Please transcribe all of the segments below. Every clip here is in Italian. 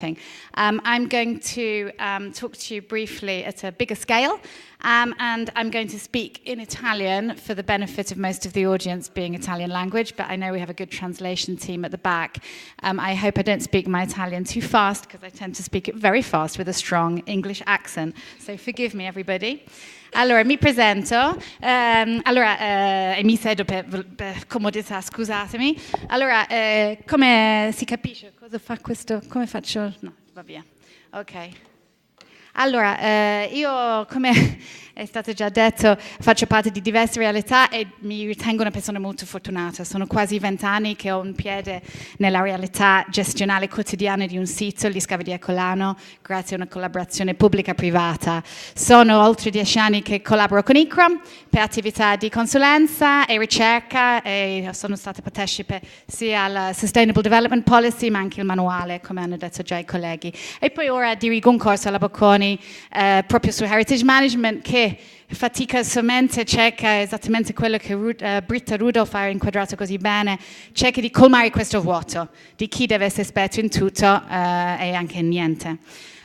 I'm going to talk to you briefly at a bigger scale, and I'm going to speak in Italian for the benefit of most of the audience being Italian language, but I know we have a good translation team at the back. I hope I don't speak my Italian too fast, because I tend to speak it very fast with a strong English accent, so forgive me everybody. Allora, mi presento, e mi siedo per comodità, scusatemi. Allora, come si capisce cosa fa questo? Come faccio? No, va via. Ok. Allora, io, come è stato già detto, faccio parte di diverse realtà e mi ritengo una persona molto fortunata. Sono quasi 20 anni che ho un piede nella realtà gestionale quotidiana di un sito, gli Scavi di Ercolano, grazie a una collaborazione pubblica-privata. Sono oltre 10 anni che collaboro con ICROM per attività di consulenza e ricerca e sono stata partecipe sia alla Sustainable Development Policy ma anche il manuale, come hanno detto già i colleghi. E poi ora dirigo un corso alla Bocconi proprio su heritage management che faticosamente cerca esattamente quello che Britta Rudolph ha inquadrato così bene, cerca di colmare questo vuoto di chi deve essere esperto in tutto e anche in niente.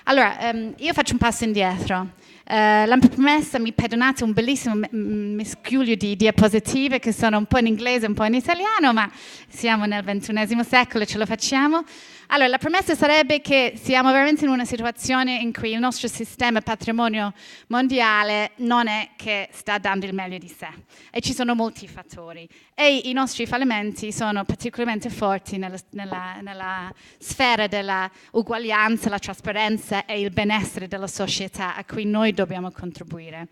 Allora, io faccio un passo indietro. La premessa, mi perdonate, un bellissimo miscuglio di diapositive che sono un po' in inglese, un po' in italiano, ma siamo nel XXI secolo e ce lo facciamo. Allora, la premessa sarebbe che siamo veramente in una situazione in cui il nostro sistema patrimonio mondiale non è che sta dando il meglio di sé e ci sono molti fattori e i nostri fallimenti sono particolarmente forti nella sfera della uguaglianza, la trasparenza e il benessere della società a cui noi dobbiamo contribuire.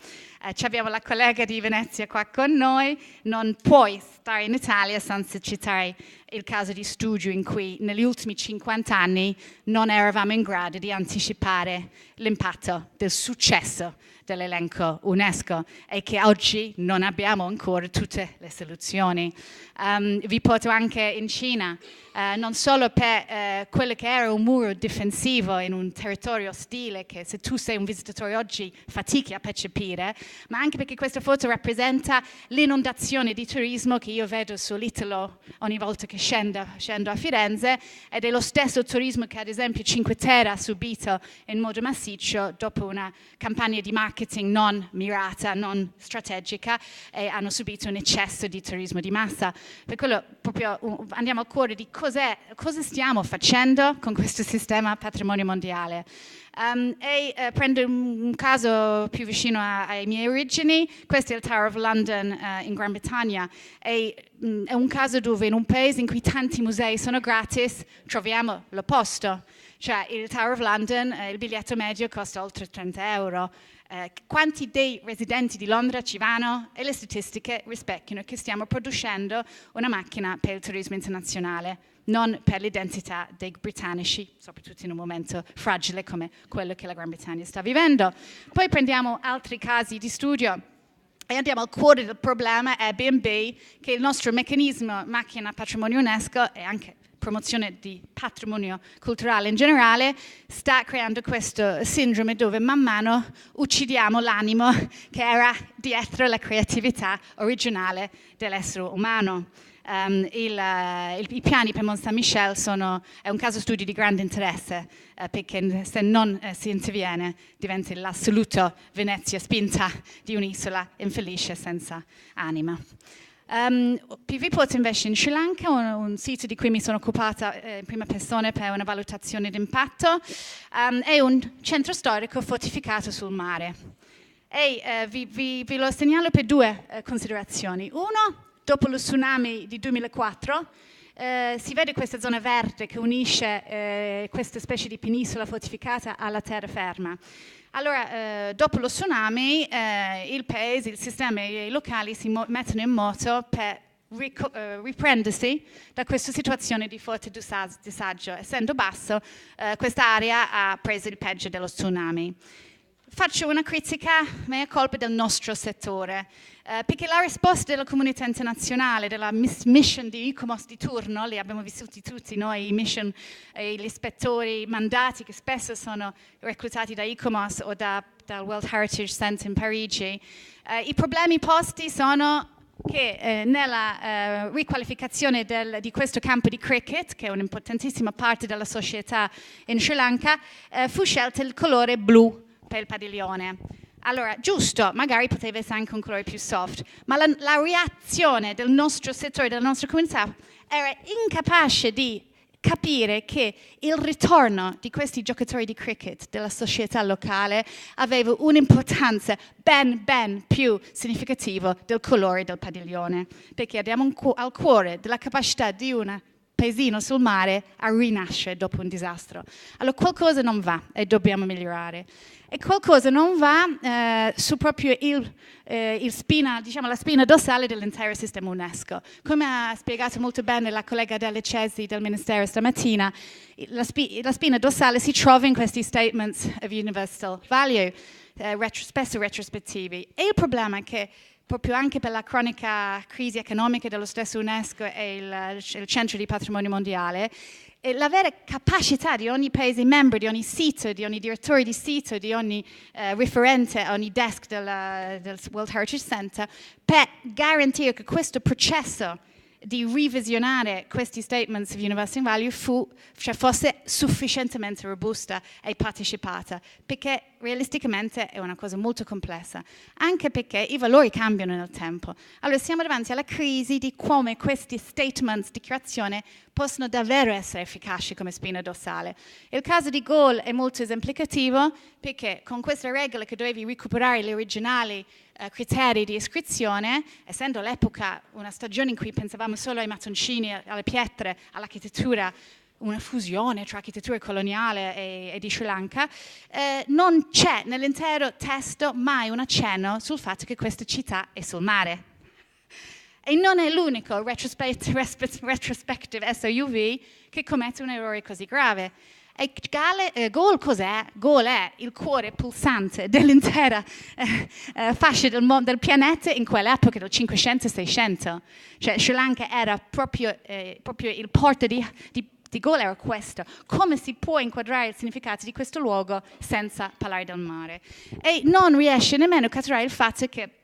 Abbiamo la collega di Venezia qua con noi, non puoi stare in Italia senza citare il caso di studio in cui negli ultimi 50 anni non eravamo in grado di anticipare l'impatto del successo dell'elenco UNESCO e che oggi non abbiamo ancora tutte le soluzioni. Vi porto anche in Cina, non solo per quello che era un muro difensivo in un territorio ostile che se tu sei un visitatore oggi fatichi a percepire, ma anche perché questa foto rappresenta l'inondazione di turismo che io vedo sull'Italo ogni volta che scendo a Firenze ed è lo stesso turismo che ad esempio Cinque Terre ha subito in modo massiccio dopo una campagna di marketing non mirata, non strategica e hanno subito un eccesso di turismo di massa. Per quello proprio andiamo al cuore di cosa stiamo facendo con questo sistema patrimonio mondiale. Prendo un caso più vicino alle mie origini, questo è il Tower of London in Gran Bretagna, è un caso dove in un paese in cui tanti musei sono gratis troviamo l'opposto, cioè il Tower of London, il biglietto medio costa oltre 30 euro. Quanti dei residenti di Londra ci vanno? E le statistiche rispecchiano che stiamo producendo una macchina per il turismo internazionale, non per l'identità dei britannici, soprattutto in un momento fragile come quello che la Gran Bretagna sta vivendo. Poi prendiamo altri casi di studio e andiamo al cuore del problema Airbnb, che è il nostro meccanismo macchina patrimonio UNESCO e anche promozione di patrimonio culturale in generale, sta creando questo sindrome dove man mano uccidiamo l'animo che era dietro la creatività originale dell'essere umano. I piani per Mont Saint-Michel è un caso studio di grande interesse perché se non si interviene diventa l'assoluto Venezia spinta di un'isola infelice senza anima. Vi porto invece in Sri Lanka, un sito di cui mi sono occupata in prima persona per una valutazione d'impatto, è un centro storico fortificato sul mare. E vi lo segnalo per due considerazioni. Uno, dopo lo tsunami di 2004, si vede questa zona verde che unisce questa specie di penisola fortificata alla terraferma. Allora, dopo lo tsunami, il paese, il sistema e i locali si mettono in moto per riprendersi da questa situazione di forte disagio. Essendo basso, quest'area ha preso il peggio dello tsunami. Faccio una critica, mea colpa, del nostro settore, perché la risposta della comunità internazionale, della mission di ICOMOS di turno, li abbiamo vissuti tutti noi, i mission e gli ispettori mandati che spesso sono reclutati da ICOMOS o dal World Heritage Center in Parigi, i problemi posti sono che nella riqualificazione di questo campo di cricket, che è un'importantissima parte della società in Sri Lanka, fu scelto il colore blu per il padiglione. Allora, giusto, magari poteva essere anche un colore più soft, ma la reazione del nostro settore, della nostra comunità, era incapace di capire che il ritorno di questi giocatori di cricket della società locale aveva un'importanza ben più significativa del colore del padiglione, perché abbiamo al cuore della capacità di un paesino sul mare a rinascere dopo un disastro. Allora qualcosa non va e dobbiamo migliorare. E qualcosa non va su proprio la spina dorsale dell'intero sistema UNESCO. Come ha spiegato molto bene la collega Delle Cesi del Ministero stamattina, la spina dorsale si trova in questi statements of universal value, spesso retrospettivi. E il problema è che proprio anche per la cronica crisi economica dello stesso UNESCO e il Centro di Patrimonio Mondiale, la vera capacità di ogni paese membro, di ogni sito, di ogni direttore di sito, di ogni referente, ogni desk del World Heritage Center, per garantire che questo processo di revisionare questi statements of universal value fosse sufficientemente robusta e partecipata, perché realisticamente è una cosa molto complessa, anche perché i valori cambiano nel tempo. Allora siamo davanti alla crisi di come questi statements, dichiarazioni, possono davvero essere efficaci come spina dorsale. Il caso di Gaulle è molto esemplificativo, perché con queste regole che dovevi recuperare gli originali criteri di iscrizione, essendo l'epoca una stagione in cui pensavamo solo ai mattoncini, alle pietre, all'architettura, una fusione tra architettura coloniale e di Sri Lanka, non c'è nell'intero testo mai un accenno sul fatto che questa città è sul mare. E non è l'unico retrospective SOUV che commette un errore così grave. E Gaulle cos'è? Gaulle è il cuore pulsante dell'intera fascia del pianeta in quell'epoca del 500-600. Cioè Sri Lanka era proprio il porto di Gaulle era questo. Come si può inquadrare il significato di questo luogo senza parlare del mare? E non riesce nemmeno a catturare il fatto che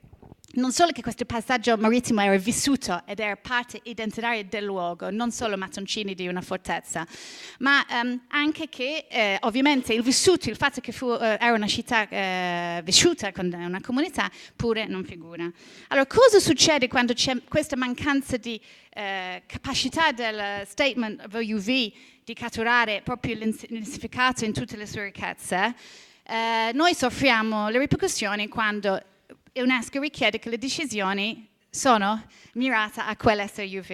non solo che questo passaggio marittimo era vissuto ed era parte identitaria del luogo, non solo mattoncini di una fortezza, ma anche che ovviamente il vissuto, il fatto che era una città vissuta con una comunità, pure non figura. Allora, cosa succede quando c'è questa mancanza di capacità del statement of OUV di catturare proprio il significato in tutte le sue ricchezze? Noi soffriamo le ripercussioni quando UNESCO richiede che le decisioni sono mirate a quell'SOUV.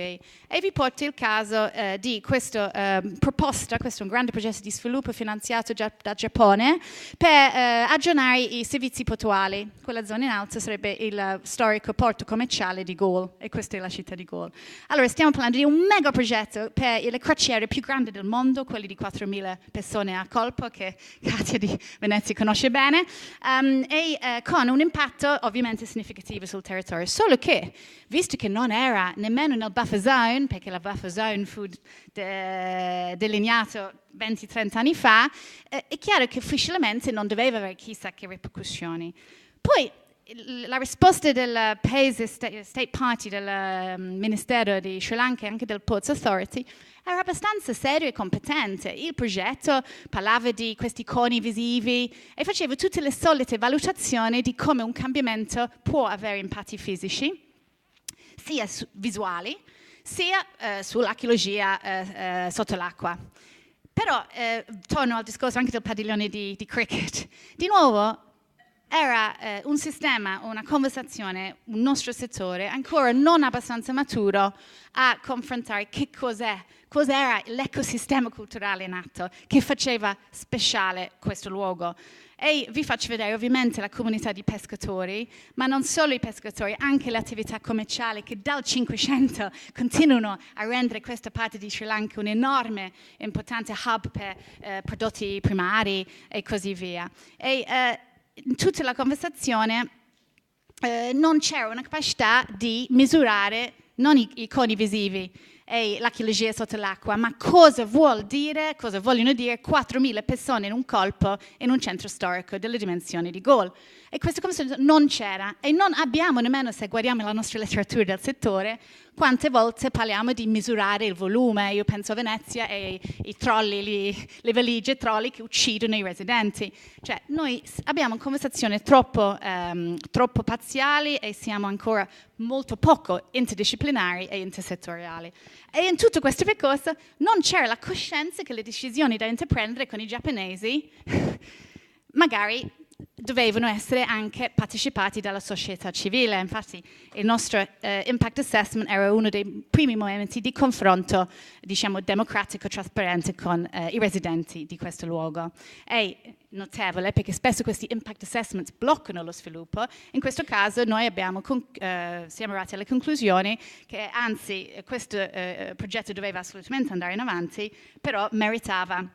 E vi porto il caso di questa proposta, questo è un grande progetto di sviluppo finanziato dal Giappone, per aggiornare i servizi portuali. Quella zona in alto sarebbe il storico porto commerciale di Gaulle, e questa è la città di Gaulle. Allora, stiamo parlando di un mega progetto per le crociere più grandi del mondo, quelli di 4.000 persone a colpo, che Katia di Venezia conosce bene, con un impatto ovviamente significativo sul territorio. Solo che, visto che non era nemmeno nel buffer zone, perché la buffer zone fu delineato 20-30 anni fa, è chiaro che ufficialmente non doveva avere chissà che ripercussioni. Poi la risposta del paese state party del Ministero di Sri Lanka e anche del Ports Authority era abbastanza serio e competente. Il progetto parlava di questi coni visivi e faceva tutte le solite valutazioni di come un cambiamento può avere impatti fisici, sia visuali, sia sull'archeologia sotto l'acqua. Però, torno al discorso anche del padiglione di cricket. Di nuovo, era un sistema, una conversazione, un nostro settore ancora non abbastanza maturo a confrontare che cos'era l'ecosistema culturale nato che faceva speciale questo luogo. E vi faccio vedere ovviamente la comunità di pescatori, ma non solo i pescatori, anche le attività commerciali che dal 500 continuano a rendere questa parte di Sri Lanka un enorme, importante hub per prodotti primari e così via. E in tutta la conversazione non c'era una capacità di misurare non i coni visivi, e l'archeologia sotto l'acqua, ma cosa vogliono dire 4.000 persone in un colpo in un centro storico delle dimensioni di Gaulle? E questa conversazione non c'era, e non abbiamo nemmeno, se guardiamo la nostra letteratura del settore, quante volte parliamo di misurare il volume. Io penso a Venezia e i trolli, le valigie trolli che uccidono i residenti. Cioè, noi abbiamo conversazioni troppo parziali e siamo ancora molto poco interdisciplinari e intersettoriali. E in tutto questo percorso non c'era la coscienza che le decisioni da intraprendere con i giapponesi magari dovevano essere anche partecipati dalla società civile. Infatti il nostro impact assessment era uno dei primi momenti di confronto, diciamo, democratico, trasparente con i residenti di questo luogo. È notevole perché spesso questi impact assessments bloccano lo sviluppo. In questo caso noi siamo arrivati alle conclusioni che anzi questo progetto doveva assolutamente andare in avanti, però meritava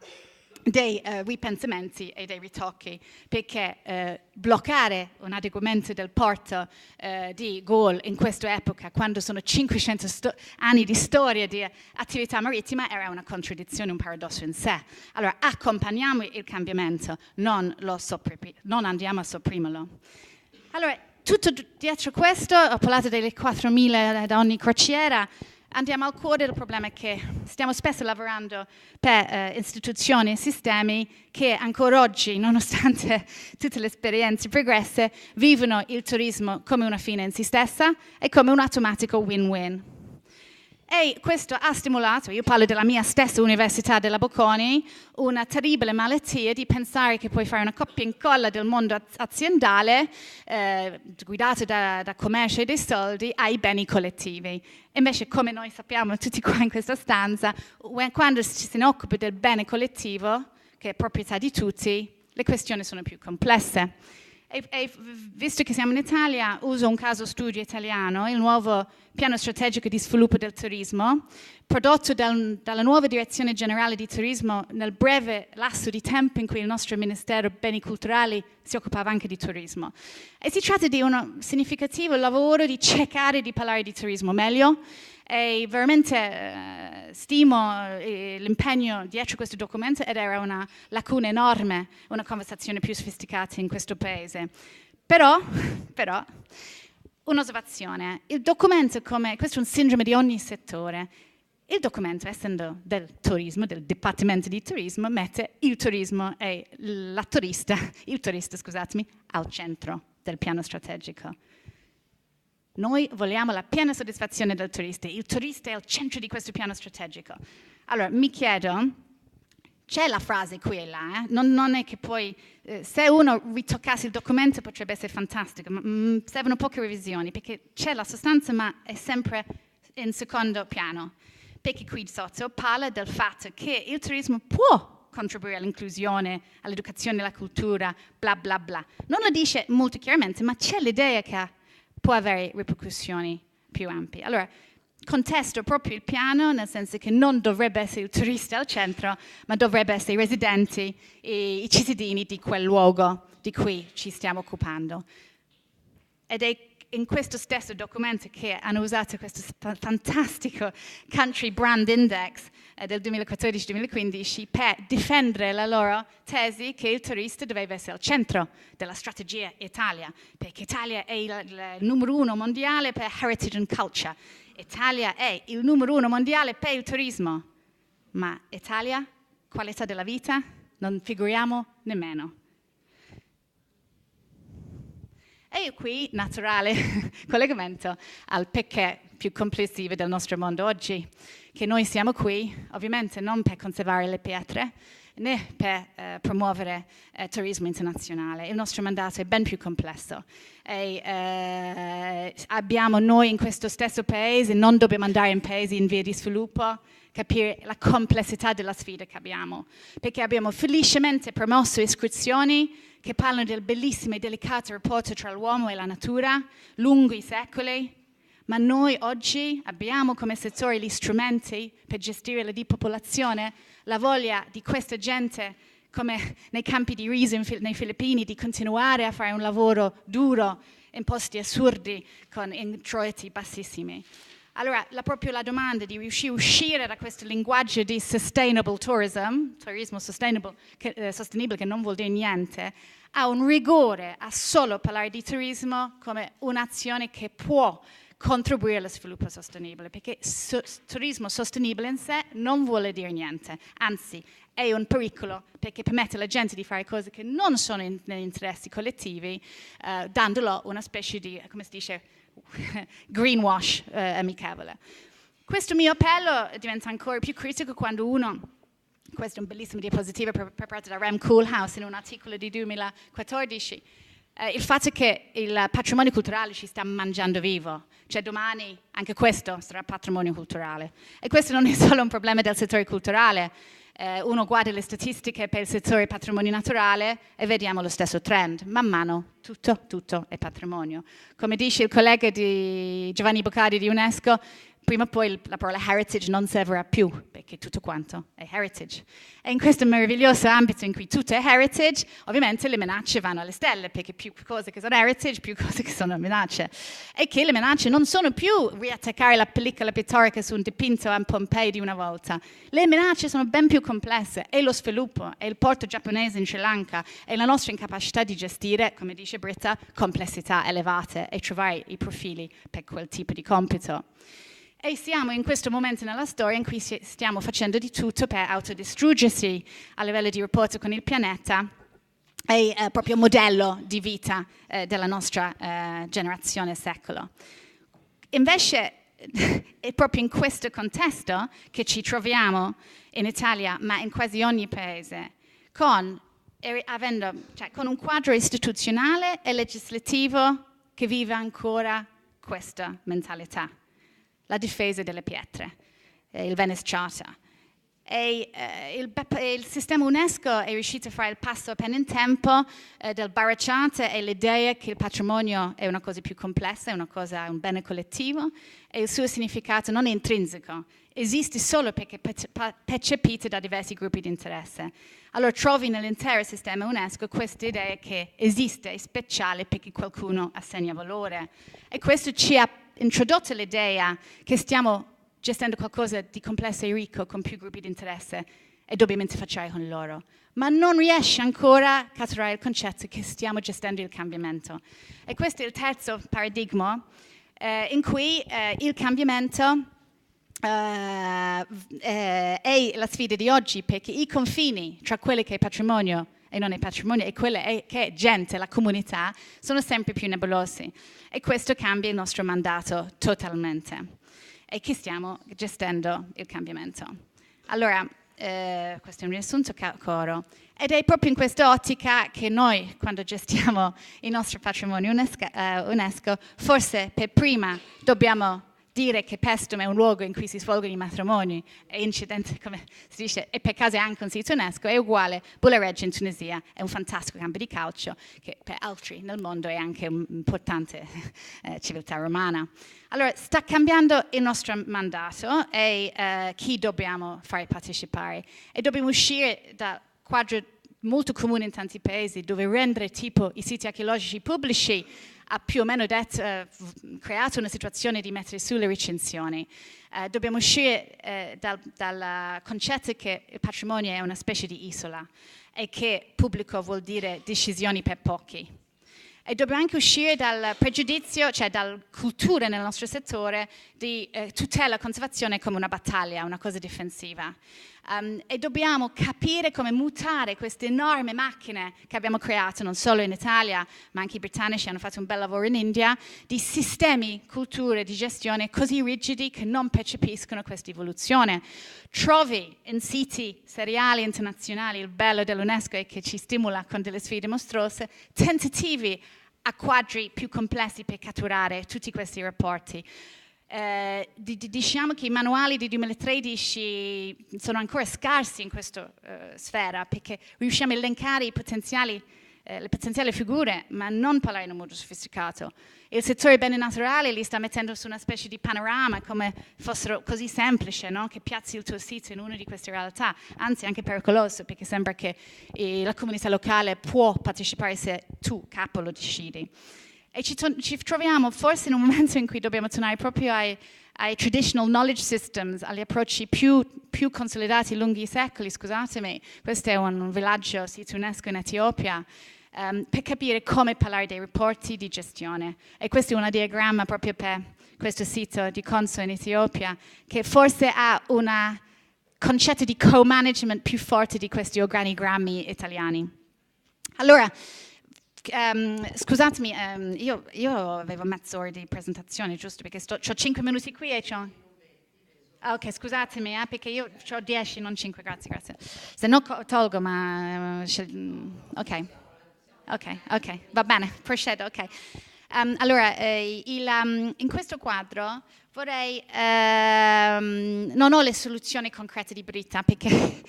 dei ripensamenti e dei ritocchi, perché bloccare un adeguamento del porto di Gaulle in questa epoca, quando sono 500 anni di storia di attività marittima, era una contraddizione, un paradosso in sé. Allora accompagniamo il cambiamento, non andiamo a sopprimerlo. Allora, tutto dietro questo, ho parlato delle 4.000 da ogni crociera. Andiamo al cuore del problema, che stiamo spesso lavorando per istituzioni e sistemi che ancora oggi, nonostante tutte le esperienze pregresse, vivono il turismo come una fine in se stessa e come un automatico win-win. E questo ha stimolato, io parlo della mia stessa università della Bocconi, una terribile malattia di pensare che puoi fare una copia e incolla del mondo aziendale guidato da commercio e dei soldi ai beni collettivi. Invece, come noi sappiamo tutti qua in questa stanza, quando ci se ne occupa del bene collettivo, che è proprietà di tutti, le questioni sono più complesse. E visto che siamo in Italia, uso un caso studio italiano, il nuovo piano strategico di sviluppo del turismo, prodotto dalla nuova direzione generale di turismo nel breve lasso di tempo in cui il nostro Ministero Beni Culturali si occupava anche di turismo. E si tratta di un significativo lavoro di cercare di parlare di turismo meglio, e veramente stimo l'impegno dietro questo documento, ed era una lacuna enorme, una conversazione più sofisticata in questo paese. Però un'osservazione, il documento, questo è un sindrome di ogni settore, il documento, essendo del turismo, del Dipartimento di Turismo, mette il turismo e il turista, al centro del piano strategico. Noi vogliamo la piena soddisfazione del turista. Il turista è al centro di questo piano strategico. Allora, mi chiedo, c'è la frase qui e là, non è che poi, se uno ritoccasse il documento potrebbe essere fantastico, ma servono poche revisioni, perché c'è la sostanza, ma è sempre in secondo piano. Perché qui sotto parla del fatto che il turismo può contribuire all'inclusione, all'educazione, alla cultura, bla bla bla. Non lo dice molto chiaramente, ma c'è l'idea che può avere ripercussioni più ampie. Allora, contesto proprio il piano, nel senso che non dovrebbe essere il turista al centro, ma dovrebbe essere i residenti e i cittadini di quel luogo di cui ci stiamo occupando. Ed è in questo stesso documento che hanno usato questo fantastico Country Brand Index del 2014-2015 per difendere la loro tesi che il turista doveva essere al centro della strategia Italia, perché Italia è il numero 1 mondiale per heritage and culture. Italia è il numero 1 mondiale per il turismo, ma Italia, qualità della vita, non figuriamo nemmeno. E qui, naturale collegamento al perché più complessivo del nostro mondo oggi, che noi siamo qui, ovviamente non per conservare le pietre, né per promuovere turismo internazionale. Il nostro mandato è ben più complesso. E abbiamo noi in questo stesso paese, non dobbiamo andare in paesi in via di sviluppo, capire la complessità della sfida che abbiamo, perché abbiamo felicemente promosso iscrizioni che parlano del bellissimo e delicato rapporto tra l'uomo e la natura, lungo i secoli, ma noi oggi abbiamo come settore gli strumenti per gestire la depopolazione, la voglia di questa gente, come nei campi di riso nei Filippini, di continuare a fare un lavoro duro in posti assurdi con introiti bassissimi. Allora, proprio la domanda di riuscire a uscire da questo linguaggio di sustainable tourism, turismo sostenibile che non vuol dire niente, ha un rigore a solo parlare di turismo come un'azione che può contribuire allo sviluppo sostenibile, perché turismo sostenibile in sé non vuole dire niente, anzi è un pericolo perché permette alla gente di fare cose che non sono negli interessi collettivi, dandolo una specie di, come si dice, greenwash amichevole. Questo mio appello diventa ancora più critico quando questo è un bellissimo diapositivo preparato da Rem Koolhaas in un articolo di 2014, il fatto che il patrimonio culturale ci sta mangiando vivo, cioè domani anche questo sarà patrimonio culturale. E questo non è solo un problema del settore culturale, uno guarda le statistiche per il settore patrimonio naturale e vediamo lo stesso trend, man mano tutto è patrimonio. Come dice il collega di Giovanni Boccardi di UNESCO, prima o poi la parola heritage non servirà più, perché tutto quanto è heritage. E in questo meraviglioso ambito in cui tutto è heritage, ovviamente le minacce vanno alle stelle, perché più cose che sono heritage, più cose che sono minacce. E che le minacce non sono più riattaccare la pellicola pittorica su un dipinto a Pompei di una volta. Le minacce sono ben più complesse, è lo sviluppo, è il porto giapponese in Sri Lanka, è la nostra incapacità di gestire, come dice Britta, complessità elevate e trovare i profili per quel tipo di compito. E siamo in questo momento nella storia in cui stiamo facendo di tutto per autodistruggersi a livello di rapporto con il pianeta e proprio modello di vita della nostra generazione e secolo. Invece è proprio in questo contesto che ci troviamo in Italia, ma in quasi ogni paese, con un quadro istituzionale e legislativo che vive ancora questa mentalità. La difesa delle pietre, il Venice Charter. E il sistema UNESCO è riuscito a fare il passo appena in tempo del barracciate e l'idea che il patrimonio è una cosa più complessa, è un bene collettivo e il suo significato non è intrinseco, esiste solo perché percepito da diversi gruppi di interesse. Allora trovi nell'intero sistema UNESCO questa idea che esiste, è speciale perché qualcuno assegna valore. E questo ci ha introdotto l'idea che stiamo gestendo qualcosa di complesso e ricco con più gruppi di interesse e dobbiamo interfacciare con loro. Ma non riesce ancora a catturare il concetto che stiamo gestendo il cambiamento. E questo è il terzo paradigma in cui il cambiamento è la sfida di oggi, perché i confini tra quello che è patrimonio e non è patrimonio e quello che è gente, la comunità, sono sempre più nebulosi. E questo cambia il nostro mandato totalmente. E che stiamo gestendo il cambiamento. Allora, questo è un riassunto coro. Ed è proprio in questa ottica che noi, quando gestiamo il nostro patrimonio UNESCO, forse per prima dobbiamo dire che Paestum è un luogo in cui si svolgono i matrimoni e incidente, come si dice, e per caso è anche un sito UNESCO, è uguale. Bullareggia in Tunisia è un fantastico campo di calcio che per altri nel mondo è anche un'importante civiltà romana. Allora, sta cambiando il nostro mandato e chi dobbiamo fare partecipare. E dobbiamo uscire da quadro molto comune in tanti paesi, dove rendere tipo i siti archeologici pubblici ha più o meno creato una situazione di mettere su le recensioni. Dobbiamo uscire dal concetto che il patrimonio è una specie di isola e che pubblico vuol dire decisioni per pochi. E dobbiamo anche uscire dal pregiudizio, cioè dalla cultura nel nostro settore di tutela e conservazione come una battaglia, una cosa difensiva. E dobbiamo capire come mutare queste enormi macchine che abbiamo creato, non solo in Italia, ma anche i britannici hanno fatto un bel lavoro in India, di sistemi, culture di gestione così rigidi che non percepiscono questa evoluzione. Trovi in siti seriali internazionali, il bello dell'UNESCO è che ci stimola con delle sfide mostruose, tentativi a quadri più complessi per catturare tutti questi rapporti. Diciamo che i manuali di 2013 sono ancora scarsi in questa sfera perché riusciamo a elencare le potenziali figure ma non parlare in un modo sofisticato. Il settore beni naturali li sta mettendo su una specie di panorama come fossero così semplici, no? Che piazzi il tuo sito in una di queste realtà, anzi è anche pericoloso perché sembra che la comunità locale può partecipare se tu capo lo decidi. E ci troviamo forse in un momento in cui dobbiamo tornare proprio ai traditional knowledge systems, agli approcci più consolidati lunghi i secoli, scusatemi. Questo è un villaggio sito UNESCO in Etiopia, per capire come parlare dei rapporti di gestione. E questo è un diagramma proprio per questo sito di Conso in Etiopia, che forse ha un concetto di co-management più forte di questi organigrammi italiani. Allora, scusatemi, io avevo mezz'ora di presentazione, giusto? Perché ho 5 minuti qui e c'ho... Ok, scusatemi, perché io ho 10, non 5, grazie. Se no tolgo, ma... Ok, va bene, procedo, ok. Allora, in questo quadro vorrei... non ho le soluzioni concrete di Britta, perché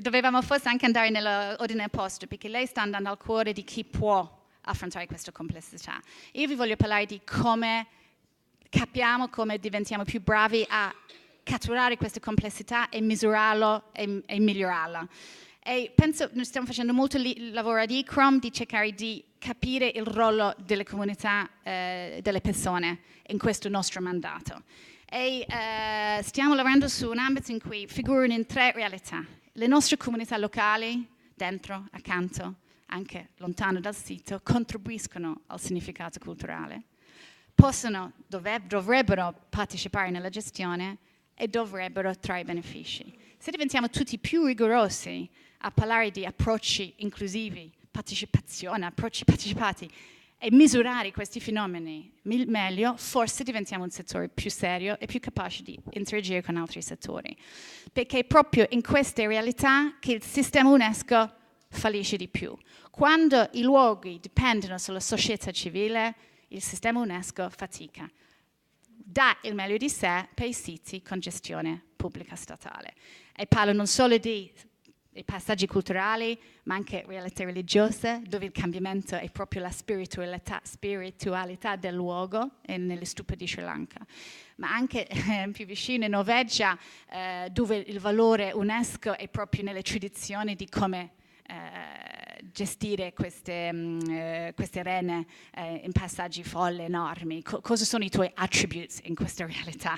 dovevamo forse anche andare nell'ordine opposto, perché lei sta andando al cuore di chi può affrontare questa complessità. Io vi voglio parlare di come capiamo, come diventiamo più bravi a catturare questa complessità e misurarlo e migliorarla. E penso, noi stiamo facendo molto lavoro ad ICROM di cercare di capire il ruolo delle comunità, delle persone in questo nostro mandato. E stiamo lavorando su un ambito in cui figurano in 3 realtà. Le nostre comunità locali, dentro, accanto, anche lontano dal sito, contribuiscono al significato culturale. Dovrebbero partecipare nella gestione e dovrebbero trarre benefici. Se diventiamo tutti più rigorosi a parlare di approcci inclusivi, partecipazione, approcci partecipati e misurare questi fenomeni meglio, forse diventiamo un settore più serio e più capace di interagire con altri settori. Perché è proprio in queste realtà che il sistema UNESCO fallisce di più. Quando i luoghi dipendono sulla società civile, il sistema UNESCO fatica. Dà il meglio di sé per i siti con gestione pubblica statale. E parlo non solo di passaggi culturali, ma anche realtà religiose, dove il cambiamento è proprio la spiritualità del luogo, e nelle stupe di Sri Lanka. Ma anche più vicino in Norvegia, dove il valore UNESCO è proprio nelle tradizioni di come gestire queste arene in passaggi folli, enormi. Cosa sono i tuoi attributes in questa realtà?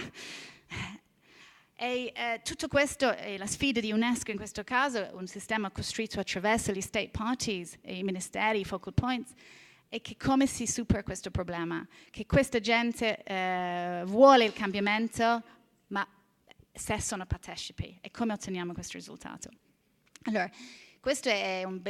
E tutto questo è la sfida di UNESCO in questo caso, un sistema costruito attraverso gli state parties, i ministeri, i focal points, e che come si supera questo problema? Che questa gente vuole il cambiamento, ma se sono partecipi, e come otteniamo questo risultato? Allora, questo è un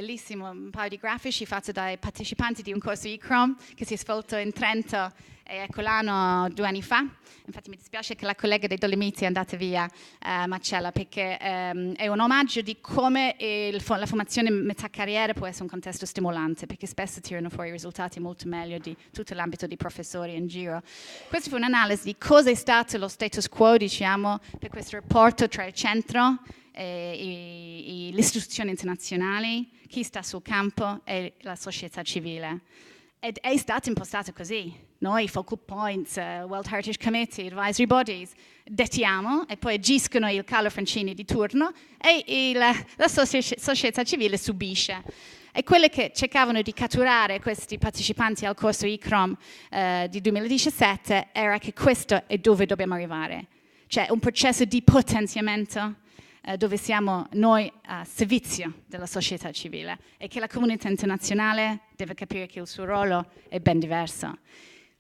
paio di grafici fatti dai partecipanti di un corso ICROM che si è svolto in Trento e a Colano 2 anni fa. Infatti mi dispiace che la collega dei Dolomiti è andata via, Marcella, perché è un omaggio di come la formazione metà carriera può essere un contesto stimolante, perché spesso tirano fuori risultati molto meglio di tutto l'ambito di professori in giro. Questa fu un'analisi di cosa è stato lo status quo, diciamo, per questo rapporto tra il centro le istituzioni internazionali, chi sta sul campo e la società civile. Ed è stato impostato così. Noi, focal points, World Heritage Committee, advisory bodies, dettiamo e poi agiscono il Carlo Francini di turno e la società civile subisce. E quelle che cercavano di catturare questi partecipanti al corso ICROM di 2017 era che questo è dove dobbiamo arrivare. Cioè un processo di potenziamento dove siamo noi a servizio della società civile e che la comunità internazionale deve capire che il suo ruolo è ben diverso.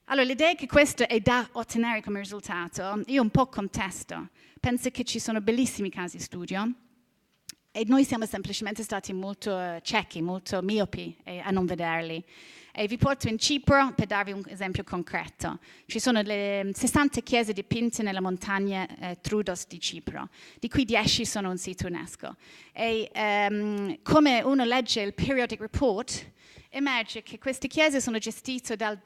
Allora, l'idea è che questo è da ottenere come risultato, io un po' contesto. Penso che ci sono bellissimi casi studio e noi siamo semplicemente stati molto ciechi, molto miopi a non vederli. E vi porto in Cipro per darvi un esempio concreto. Ci sono le 60 chiese dipinte nelle montagne Troodos di Cipro, di cui 10 sono un sito UNESCO. E come uno legge il periodic report, emerge che queste chiese sono gestite dal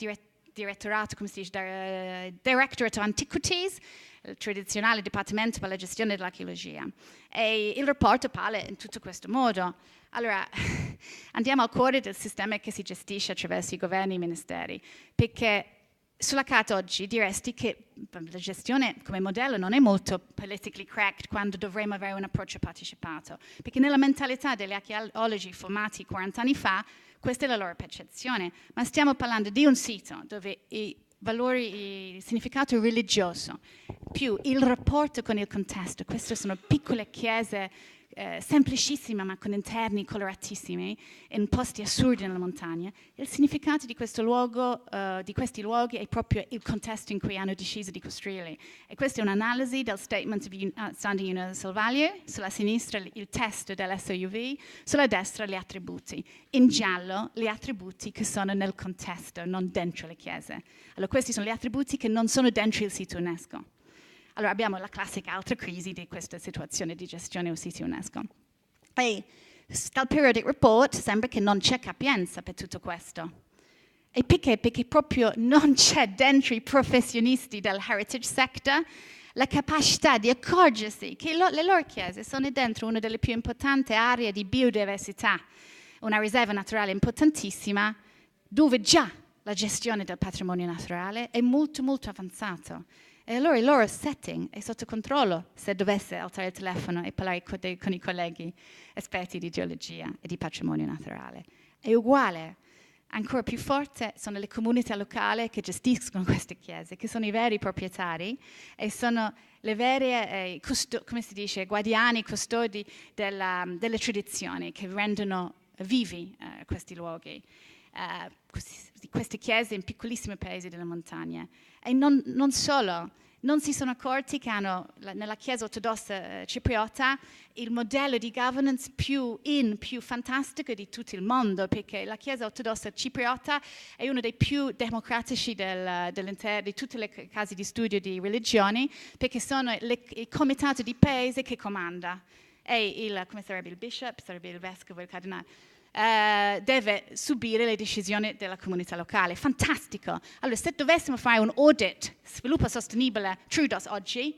direttorato, come si dice, Directorate of Antiquities, il tradizionale dipartimento per la gestione dell'archeologia. E il rapporto parla in tutto questo modo. Allora, andiamo al cuore del sistema che si gestisce attraverso i governi e i ministeri, perché Sulla carta oggi diresti che la gestione come modello non è molto politically correct quando dovremmo avere un approccio partecipato, perché nella mentalità degli archeologi formati 40 anni fa, questa è la loro percezione, ma stiamo parlando di un sito dove i valori, il significato religioso, più il rapporto con il contesto, queste sono piccole chiese semplicissime ma con interni coloratissimi in posti assurdi nella montagna. Il significato di questo luogo, di questi luoghi è proprio il contesto in cui hanno deciso di costruirli. E questa è un'analisi del Statement of Outstanding Universal Value, sulla sinistra il testo dell'SOUV, sulla destra gli attributi. In giallo gli attributi che sono nel contesto, non dentro le chiese. Allora questi sono gli attributi che non sono dentro il sito UNESCO. Allora abbiamo la classica altra crisi di questa situazione di gestione o siti UNESCO. E dal periodic report sembra che non c'è capienza per tutto questo. E perché? Perché proprio non c'è dentro i professionisti del heritage sector la capacità di accorgersi che le loro chiese sono dentro una delle più importanti aree di biodiversità, una riserva naturale importantissima, dove già la gestione del patrimonio naturale è molto molto avanzato. E allora il loro setting è sotto controllo se dovesse alzare il telefono e parlare con i colleghi esperti di geologia e di patrimonio naturale. È uguale, ancora più forte sono le comunità locali che gestiscono queste chiese, che sono i veri proprietari e sono le vere, come si dice, guardiani, custodi delle tradizioni che rendono vivi questi luoghi. Queste chiese in piccolissimi paesi della montagna. E non solo, non si sono accorti che hanno nella Chiesa ortodossa cipriota il modello di governance più fantastico di tutto il mondo, perché la Chiesa ortodossa cipriota è uno dei più democratici di tutte le case di studio di religioni, perché sono il comitato di paese che comanda. E come sarebbe il bishop, sarebbe il vescovo, il cardinale. Deve subire le decisioni della comunità locale. Fantastico! Allora, se dovessimo fare un audit sviluppo sostenibile Trudos oggi,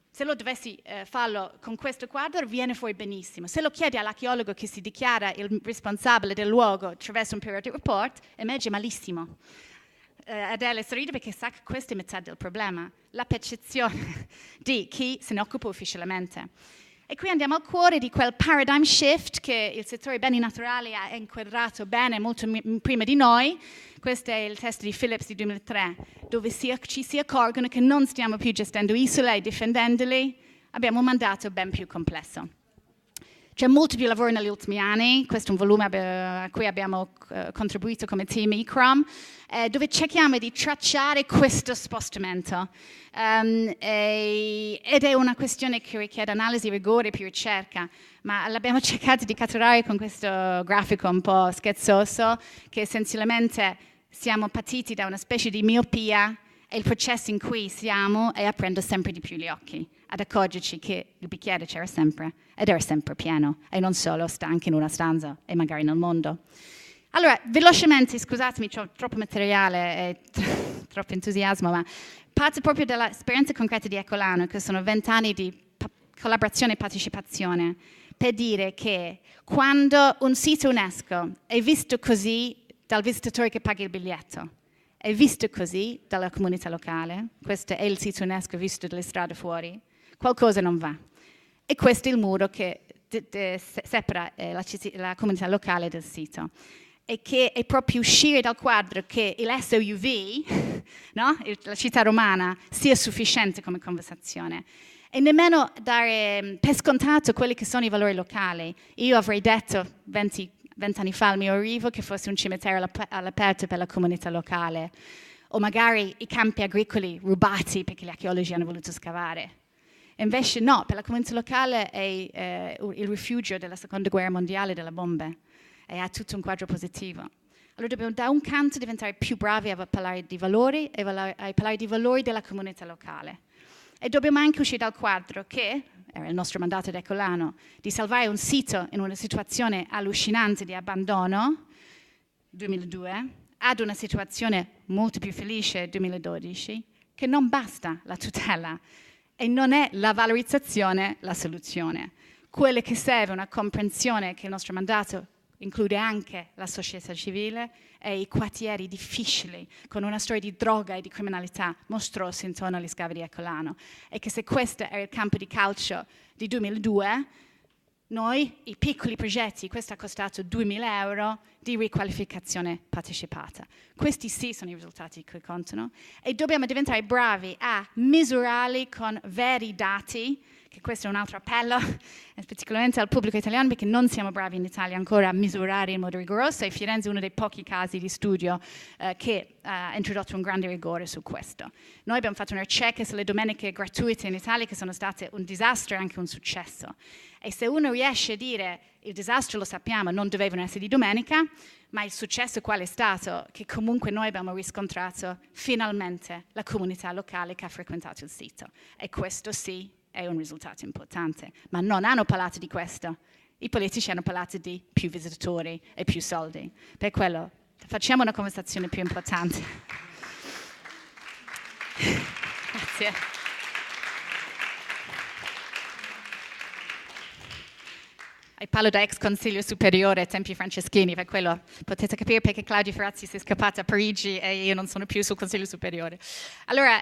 se lo dovessi farlo con questo quadro, viene fuori benissimo. Se lo chiedi all'archeologo che si dichiara il responsabile del luogo attraverso un periodic report, emerge malissimo. Adele sorride perché sa che questa è metà del problema, la percezione di chi se ne occupa ufficialmente. E qui andiamo al cuore di quel paradigm shift che il settore beni naturali ha inquadrato bene molto prima di noi. Questo è il testo di Phillips di 2003, dove ci si accorgono che non stiamo più gestendo isole e difendendoli, abbiamo un mandato ben più complesso. C'è molto più lavoro negli ultimi anni, questo è un volume a cui abbiamo contribuito come team ICROM, dove cerchiamo di tracciare questo spostamento. Ed è una questione che richiede analisi, rigore e più ricerca, ma l'abbiamo cercato di catturare con questo grafico un po' scherzoso, che essenzialmente siamo partiti da una specie di miopia e il processo in cui siamo è aprendo sempre di più gli occhi, ad accorgerci che il bicchiere c'era sempre ed era sempre pieno, e non solo, sta anche in una stanza e magari nel mondo. Allora, velocemente, scusatemi, ho troppo materiale e troppo entusiasmo, ma parto proprio dall'esperienza concreta di Ecolano, che sono 20 anni di collaborazione e partecipazione, per dire che quando un sito UNESCO è visto così dal visitatore che paga il biglietto, è visto così dalla comunità locale, questo è il sito UNESCO visto dalle strade fuori, qualcosa non va. E questo è il muro che separa la comunità locale del sito. E che è proprio uscire dal quadro che il SOUV, no? La città romana, sia sufficiente come conversazione. E nemmeno dare per scontato quelli che sono i valori locali. Io avrei detto 20 anni fa al mio arrivo che fosse un cimitero all'aperto per la comunità locale, o magari i campi agricoli rubati perché gli archeologi hanno voluto scavare. Invece no, per la comunità locale è il rifugio della seconda guerra mondiale delle bombe e ha tutto un quadro positivo. Allora dobbiamo da un canto diventare più bravi a parlare di valori e a parlare di valori della comunità locale. E dobbiamo anche uscire dal quadro che, era il nostro mandato da Ecolano, di salvare un sito in una situazione allucinante di abbandono, 2002, ad una situazione molto più felice, 2012, che non basta la tutela e non è la valorizzazione la soluzione. Quello che serve è una comprensione che il nostro mandato include anche la società civile e i quartieri difficili, con una storia di droga e di criminalità mostruosa intorno agli scavi di Ercolano. E che se questo era il campo di calcio di 2002, noi, i piccoli progetti, questo ha costato 2.000 euro di riqualificazione partecipata. Questi sì sono i risultati che contano e dobbiamo diventare bravi a misurarli con veri dati, che questo è un altro appello, particolarmente al pubblico italiano, perché non siamo bravi in Italia ancora a misurare in modo rigoroso, e Firenze è uno dei pochi casi di studio che ha introdotto un grande rigore su questo. Noi abbiamo fatto una ricerca sulle domeniche gratuite in Italia, che sono state un disastro e anche un successo. E se uno riesce a dire il disastro lo sappiamo, non dovevano essere di domenica, ma il successo qual è stato? Che comunque noi abbiamo riscontrato finalmente la comunità locale che ha frequentato il sito. E questo sì è un risultato importante, ma non hanno parlato di questo. I politici hanno parlato di più visitatori e più soldi. Per quello facciamo una conversazione più importante. Grazie. E parlo da ex consiglio superiore ai tempi franceschini, per quello potete capire perché Claudio Ferrazzi si è scappato a Parigi e io non sono più sul consiglio superiore. Allora,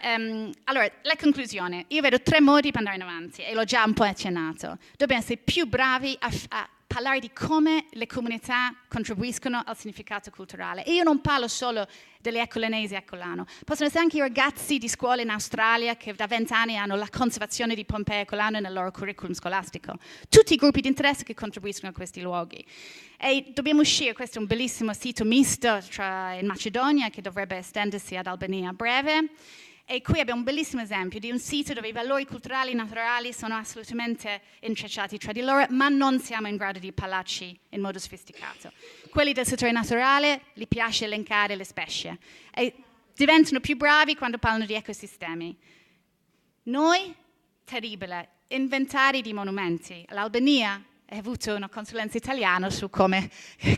la conclusione. Io vedo 3 modi per andare in avanti e l'ho già un po' accennato. Dobbiamo essere più bravi a parlare di come le comunità contribuiscono al significato culturale. E io non parlo solo delle ecolanesi e ecolano, possono essere anche i ragazzi di scuole in Australia che da 20 anni hanno la conservazione di Pompei e Ecolano nel loro curriculum scolastico. Tutti i gruppi di interesse che contribuiscono a questi luoghi. E dobbiamo uscire, questo è un bellissimo sito misto in Macedonia che dovrebbe estendersi ad Albania a breve. E qui abbiamo un bellissimo esempio di un sito dove i valori culturali e naturali sono assolutamente intrecciati tra di loro, ma non siamo in grado di parlarci in modo sofisticato. Quelli del settore naturale gli piace elencare le specie e diventano più bravi quando parlano di ecosistemi. Noi, terribile, inventari di monumenti. L'Albania ha avuto una consulenza italiana su come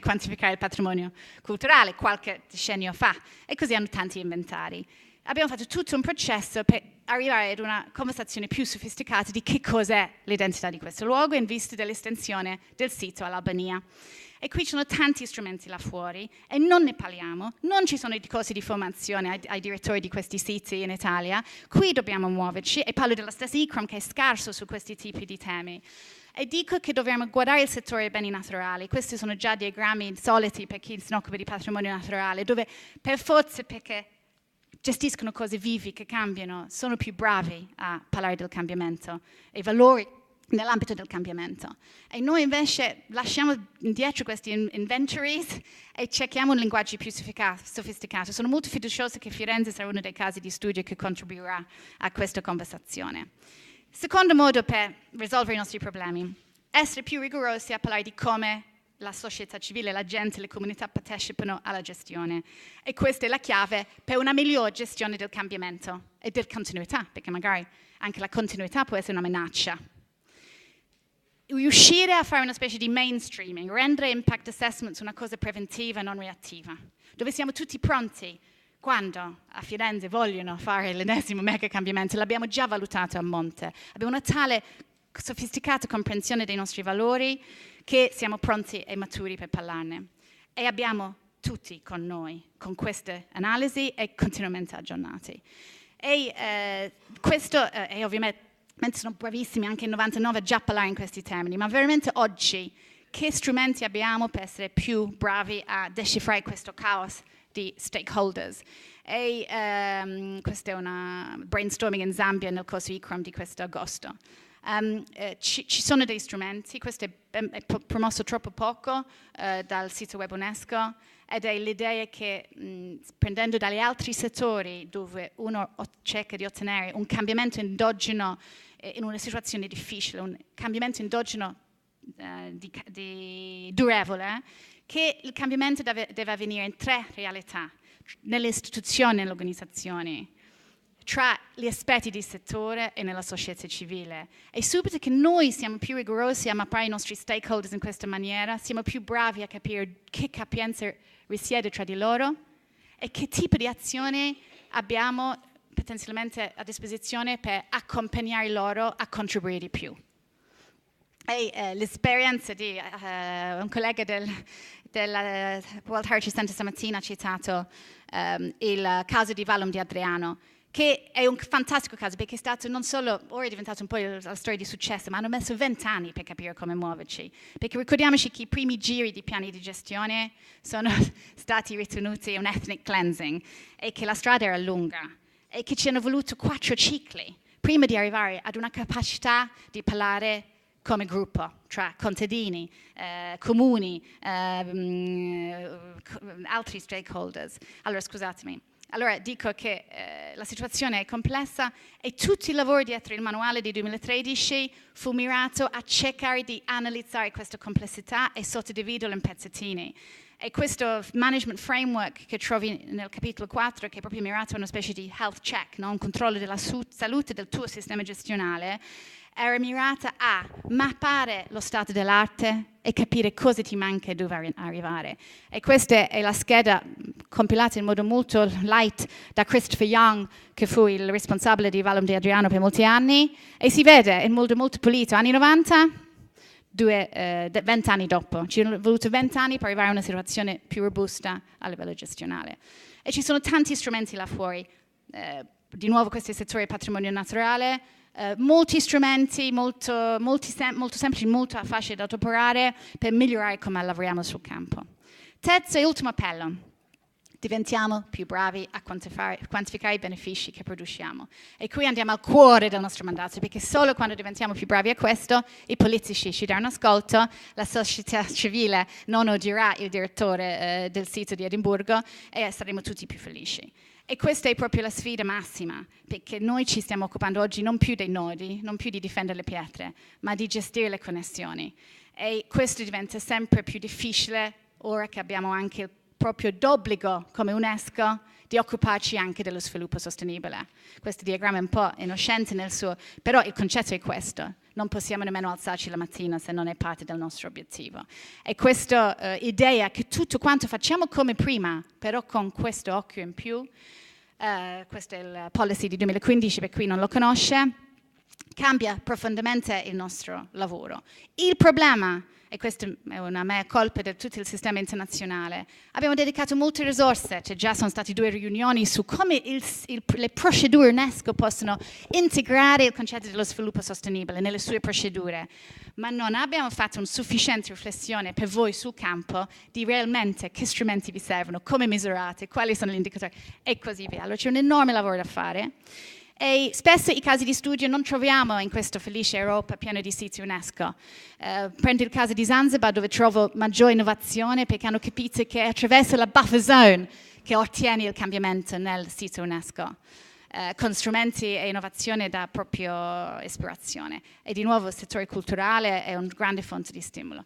quantificare il patrimonio culturale qualche decennio fa e così hanno tanti inventari. Abbiamo fatto tutto un processo per arrivare ad una conversazione più sofisticata di che cos'è l'identità di questo luogo in vista dell'estensione del sito all'Albania. E qui ci sono tanti strumenti là fuori e non ne parliamo, non ci sono i corsi di formazione ai direttori di questi siti in Italia, qui dobbiamo muoverci e parlo della stessa ICROM che è scarso su questi tipi di temi. E dico che dobbiamo guardare il settore dei beni naturali, questi sono già diagrammi soliti per chi si occupa di patrimonio naturale, dove per forza, perché gestiscono cose vivi che cambiano, sono più bravi a parlare del cambiamento e i valori nell'ambito del cambiamento. E noi invece lasciamo indietro questi inventories e cerchiamo un linguaggio più sofisticato. Sono molto fiduciosa che Firenze sarà uno dei casi di studio che contribuirà a questa conversazione. Secondo modo per risolvere i nostri problemi, essere più rigorosi a parlare di come la società civile, la gente, le comunità partecipano alla gestione. E questa è la chiave per una migliore gestione del cambiamento e della continuità, perché magari anche la continuità può essere una minaccia. Riuscire a fare una specie di mainstreaming, rendere impact assessment una cosa preventiva e non reattiva, dove siamo tutti pronti quando a Firenze vogliono fare l'ennesimo mega cambiamento, l'abbiamo già valutato a monte, abbiamo una tale sofisticata comprensione dei nostri valori che siamo pronti e maturi per parlarne. E abbiamo tutti con noi, con queste analisi e continuamente aggiornati. E questo è ovviamente sono bravissimi anche in 99 a già parlare in questi termini, ma veramente oggi che strumenti abbiamo per essere più bravi a decifrare questo caos di stakeholders? E questo è una brainstorming in Zambia nel corso ICROM di questo agosto. Ci sono dei strumenti, questo è promosso troppo poco dal sito web UNESCO ed è l'idea che prendendo dagli altri settori dove uno cerca di ottenere un cambiamento endogeno in una situazione difficile, un cambiamento endogeno durevole, che il cambiamento deve avvenire in 3 realtà, nelle istituzioni e nelle organizzazioni, tra gli aspetti di settore e nella società civile. E subito che noi siamo più rigorosi a mappare i nostri stakeholders in questa maniera, siamo più bravi a capire che capienza risiede tra di loro e che tipo di azione abbiamo potenzialmente a disposizione per accompagnare loro a contribuire di più. E l'esperienza di un collega del World Heritage Center stamattina ha citato il caso di Vallum di Adriano, che è un fantastico caso perché è stato non solo, ora è diventato un po' la storia di successo, ma hanno messo 20 anni per capire come muoverci. Perché ricordiamoci che i primi giri di piani di gestione sono stati ritenuti un ethnic cleansing e che la strada era lunga e che ci hanno voluto 4 cicli prima di arrivare ad una capacità di parlare come gruppo, tra contadini, comuni, altri stakeholders. Allora, scusatemi. Allora, dico che la situazione è complessa e tutto il lavoro dietro il manuale di 2013 fu mirato a cercare di analizzare questa complessità e sottodividerlo in pezzettini. E questo management framework che trovi nel capitolo 4, che è proprio mirato a una specie di health check, no? Un controllo della salute del tuo sistema gestionale, era mirata a mappare lo stato dell'arte e capire cosa ti manca e dove arrivare. E questa è la scheda compilata in modo molto light da Christopher Young, che fu il responsabile di Vallum di Adriano per molti anni, e si vede in modo molto pulito, anni 90, 20 anni dopo. Ci sono voluti 20 anni per arrivare a una situazione più robusta a livello gestionale. E ci sono tanti strumenti là fuori. Di nuovo questo è il settore patrimonio naturale, molti strumenti molto semplici, molto facili da adoperare per migliorare come lavoriamo sul campo. Terzo e ultimo appello. Diventiamo più bravi a quantificare i benefici che produciamo. E qui andiamo al cuore del nostro mandato, perché solo quando diventiamo più bravi a questo, i politici ci daranno ascolto, la società civile non odierà il direttore del sito di Edimburgo e saremo tutti più felici. E questa è proprio la sfida massima, perché noi ci stiamo occupando oggi non più dei nodi, non più di difendere le pietre, ma di gestire le connessioni. E questo diventa sempre più difficile ora che abbiamo anche il proprio d'obbligo come UNESCO di occuparci anche dello sviluppo sostenibile. Questo diagramma è un po' innocente nel suo, però il concetto è questo. Non possiamo nemmeno alzarci la mattina se non è parte del nostro obiettivo. E questa idea che tutto quanto facciamo come prima, però con questo occhio in più, questo è il policy di 2015 per chi non lo conosce, cambia profondamente il nostro lavoro. Il problema, e questa è una mea colpa di tutto il sistema internazionale, abbiamo dedicato molte risorse, cioè già sono state 2 riunioni su come le procedure UNESCO possono integrare il concetto dello sviluppo sostenibile nelle sue procedure, ma non abbiamo fatto una sufficiente riflessione per voi sul campo di realmente che strumenti vi servono, come misurate, quali sono gli indicatori e così via. Allora c'è un enorme lavoro da fare. E spesso i casi di studio non troviamo in questa felice Europa piena di siti UNESCO. Prendo il caso di Zanzibar, dove trovo maggiore innovazione perché hanno capito che è attraverso la buffer zone che ottieni il cambiamento nel sito UNESCO, con strumenti e innovazione da proprio ispirazione. E di nuovo il settore culturale è un grande fonte di stimolo.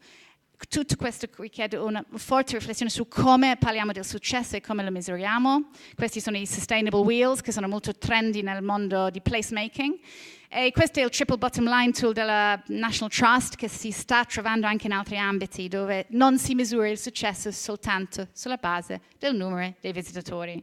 Tutto questo richiede una forte riflessione su come parliamo del successo e come lo misuriamo. Questi sono i sustainable wheels, che sono molto trendy nel mondo di placemaking. E questo è il triple bottom line tool della National Trust, che si sta trovando anche in altri ambiti, dove non si misura il successo soltanto sulla base del numero dei visitatori.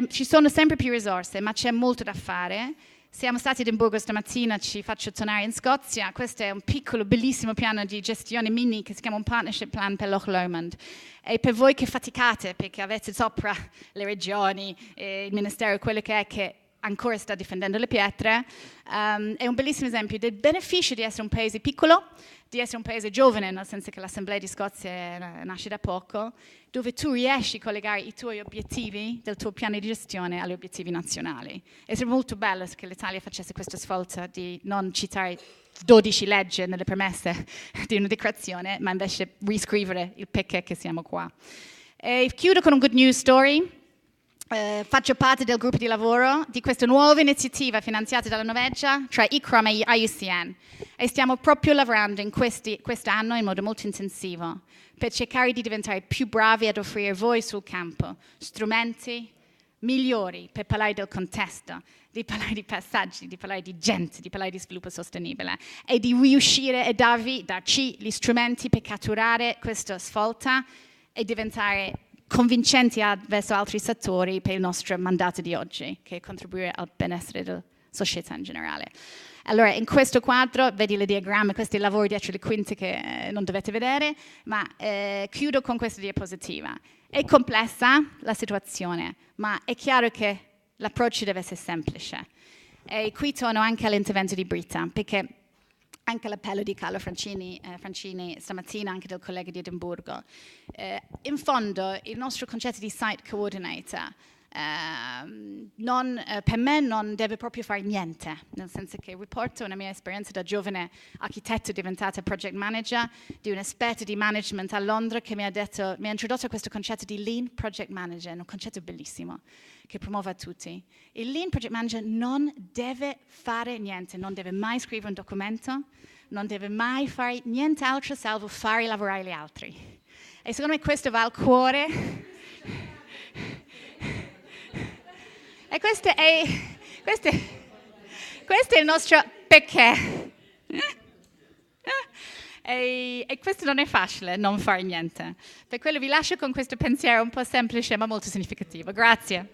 Ci sono sempre più risorse, ma c'è molto da fare. Siamo stati ad Edimburgo stamattina, ci faccio tornare in Scozia. Questo è un piccolo, bellissimo piano di gestione mini che si chiama un partnership plan per Loch Lomond. E per voi che faticate, perché avete sopra le regioni, il ministero, quello che è che ancora sta difendendo le pietre, è un bellissimo esempio del beneficio di essere un paese piccolo, di essere un paese giovane, nel senso che l'Assemblea di Scozia nasce da poco, dove tu riesci a collegare i tuoi obiettivi del tuo piano di gestione agli obiettivi nazionali. E sarebbe molto bello che l'Italia facesse questo sforzo di non citare 12 leggi nelle premesse di una dichiarazione, ma invece riscrivere il perché che siamo qua. E chiudo con un good news story. Faccio parte del gruppo di lavoro di questa nuova iniziativa finanziata dalla Norvegia tra ICRAM e IUCN e stiamo proprio lavorando in quest'anno in modo molto intensivo per cercare di diventare più bravi ad offrire voi sul campo strumenti migliori per parlare del contesto, di parlare di passaggi, di parlare di gente, di parlare di sviluppo sostenibile e di riuscire a darci gli strumenti per catturare questa svolta e diventare convincenti verso altri settori per il nostro mandato di oggi, che è contribuire al benessere della società in generale. Allora, in questo quadro, vedi le diagrammi, questi lavori dietro le quinte che non dovete vedere, ma chiudo con questa diapositiva. È complessa la situazione, ma è chiaro che l'approccio deve essere semplice. E qui torno anche all'intervento di Britta, perché anche l'appello di Carlo Francini stamattina, anche del collega di Edimburgo. In fondo, il nostro concetto di site coordinator per me non deve proprio fare niente, nel senso che riporto una mia esperienza da giovane architetto diventata project manager di un esperto di management a Londra che mi ha introdotto a questo concetto di Lean Project Manager, un concetto bellissimo che promuove a tutti. Il Lean Project Manager non deve fare niente, non deve mai scrivere un documento, non deve mai fare nient'altro salvo fare lavorare gli altri. E secondo me questo va al cuore. E questo è il nostro perché. E questo non è facile, non fare niente. Per quello vi lascio con questo pensiero un po' semplice ma molto significativo. Grazie.